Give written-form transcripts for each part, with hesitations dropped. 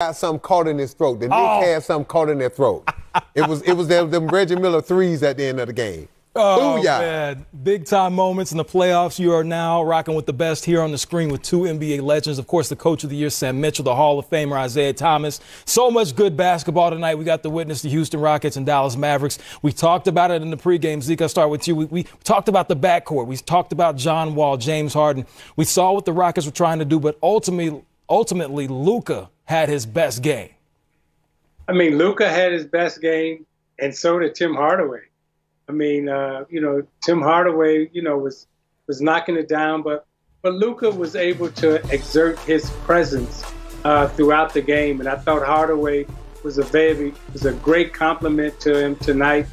got something caught in his throat. The Knicks had something caught in their throat. It was them Reggie Miller threes at the end of the game. Oh, Booyah. man. Big-time moments in the playoffs. You are now rocking with the best here on the screen with two NBA legends. Of course, the Coach of the Year, Sam Mitchell, the Hall of Famer, Isiah Thomas. So much good basketball tonight. We got to witness the Houston Rockets and Dallas Mavericks. We talked about it in the pregame. Zeke, I'll start with you. We talked about the backcourt. We talked about John Wall, James Harden. We saw what the Rockets were trying to do, but ultimately Luka had his best game. I mean, Luka had his best game, and so did Tim Hardaway. I mean, Tim Hardaway, was knocking it down, but Luka was able to exert his presence throughout the game, and I thought Hardaway was a great compliment to him tonight.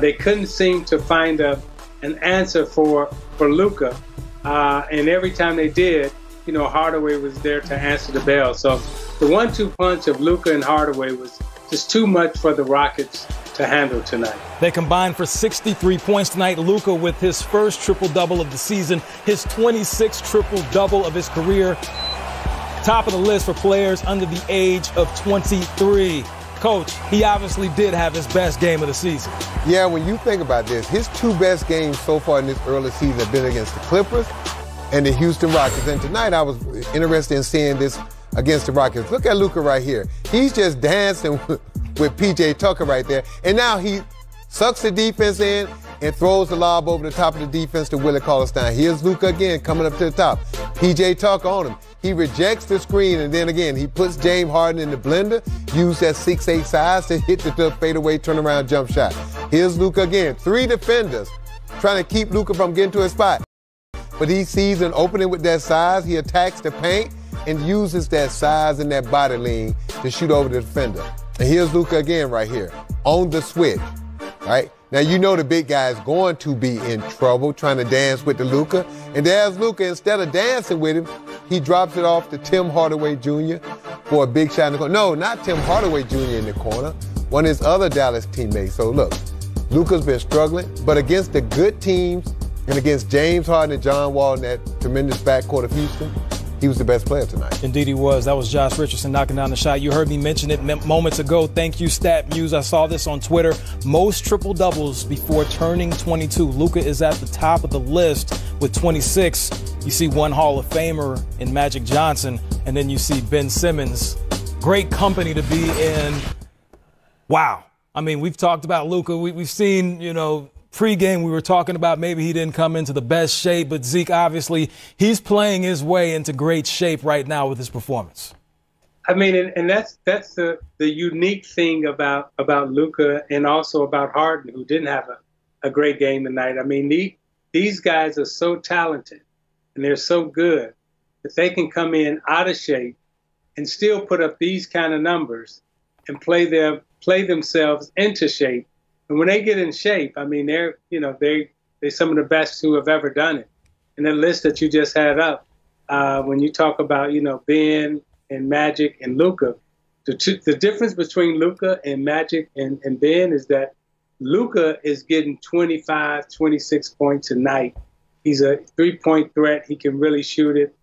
They couldn't seem to find an answer for Luka, and every time they did, Hardaway was there to answer the bell. So the 1-2 punch of Luka and Hardaway was just too much for the Rockets to handle tonight. They combined for 63 points tonight. Luka with his first triple-double of the season, his 26th triple-double of his career. Top of the list for players under the age of 23. Coach, he obviously did have his best game of the season. Yeah, when you think about this, his two best games so far in this early season have been against the Clippers and the Houston Rockets. And tonight I was interested in seeing this against the Rockets. Look at Luka right here. He's just dancing with P.J. Tucker right there. And now he sucks the defense in and throws the lob over the top of the defense to Willie Cauley-Stein. Here's Luka again coming up to the top. P.J. Tucker on him. He rejects the screen, and then again, he puts James Harden in the blender, use that 6'8" size to hit the fadeaway turnaround jump shot. Here's Luka again. Three defenders trying to keep Luka from getting to his spot. But he sees an opening with that size. He attacks the paint and uses that size and that body lean to shoot over the defender. And here's Luka again right here on the switch, right? Now, the big guy is going to be in trouble trying to dance with the Luka. And there's Luka. Instead of dancing with him, he drops it off to Tim Hardaway Jr. for a big shot in the corner. No, not Tim Hardaway Jr. in the corner. One of his other Dallas teammates. So, look, Luka's been struggling. But against the good teams and against James Harden and John Wall in that tremendous backcourt of Houston, he was the best player tonight. Indeed he was. That was Josh Richardson knocking down the shot. You heard me mention it moments ago. Thank you, Stat Muse. I saw this on Twitter. Most triple-doubles before turning 22. Luka is at the top of the list with 26. You see one Hall of Famer in Magic Johnson, and then you see Ben Simmons. Great company to be in. Wow. I mean, we've talked about Luka. We've seen, pre-game, we were talking about maybe he didn't come into the best shape, but Zeke, obviously, he's playing his way into great shape right now with his performance. I mean, and that's the unique thing about Luka and also about Harden, who didn't have a great game tonight. I mean, these guys are so talented and they're so good that they can come in out of shape and still put up these kind of numbers and play themselves into shape. And when they get in shape, I mean, they're some of the best who have ever done it. And the list that you just had up, when you talk about, Ben and Magic and Luka, the difference between Luka and Magic and Ben is that Luka is getting 25, 26 points a night. He's a three-point threat. He can really shoot it.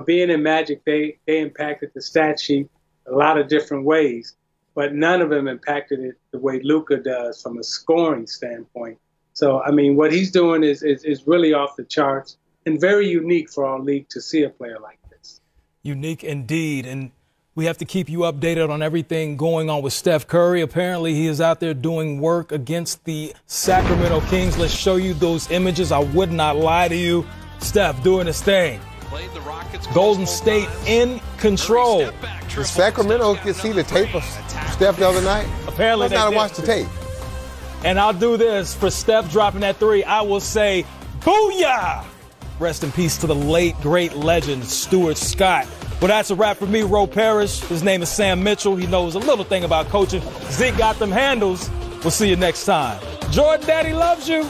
Ben and Magic, they impacted the stat sheet a lot of different ways. But none of them impacted it the way Luka does from a scoring standpoint. So, I mean, what he's doing is really off the charts and very unique for our league to see a player like this. Unique indeed. And we have to keep you updated on everything going on with Steph Curry. Apparently, he is out there doing work against the Sacramento Kings. Let's show you those images. I would not lie to you. Steph doing his thing. Golden State in control. Did Sacramento can see the tape of Steph the other night? Apparently they did. Watch the tape. And I'll do this for Steph dropping that three. I will say, booyah! Rest in peace to the late, great legend, Stuart Scott. Well, that's a wrap for me, Ro Parrish. His name is Sam Mitchell. He knows a little thing about coaching. Zeke got them handles. We'll see you next time. Jordan Daddy loves you.